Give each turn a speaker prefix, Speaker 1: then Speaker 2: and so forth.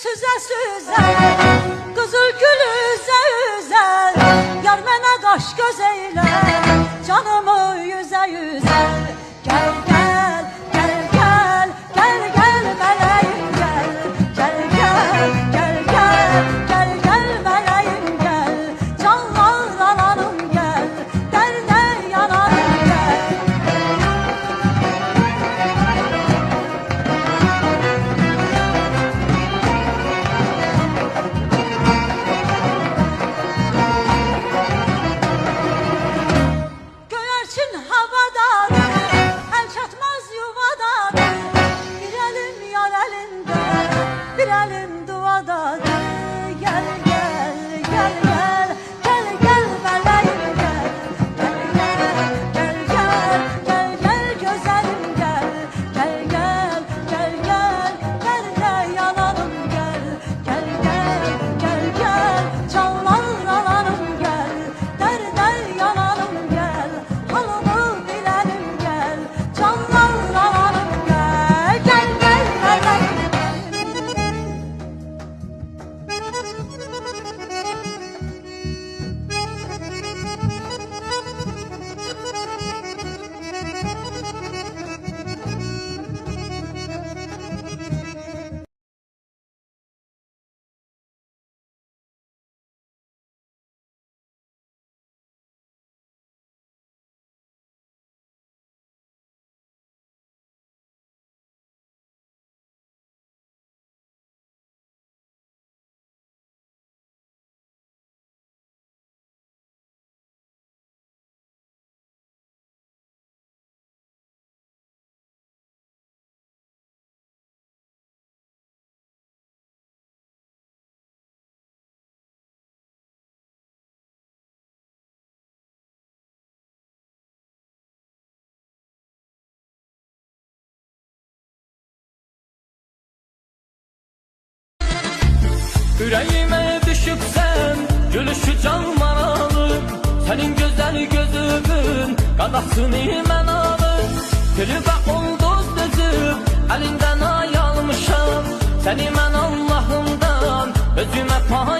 Speaker 1: süze süze, kızıl gül üze üze, yar mənə qaş göz eylə, canımı yüzə yüzə. Gel gel gel gel gel gel meleğim gel, gel gel gel gel gel gel meleğim gel, canlar alanım gel, derde yanarım gel. Göyerçin havadadır, el çatmaz yuvadadır, bir elim yar elinde, bir elim duadadır. Gel gel gel gel gel gel meleğim gel, gel gel gel gel gel gel güzelim gel, gel gel gel gel gel gel yanarım gel, gel gel gel gel canlar alanım gel, derde yanarım gel, halımı bilelim gel, canlar alanım gel, gel gel meleğim
Speaker 2: Yüreğime düşüpsen gülüşü canman alır, senin güzel gözümün qanasını mən alır. Gülübə ulduz düzüb əlindən ay almışam, səni mən Allahımdan özümə pay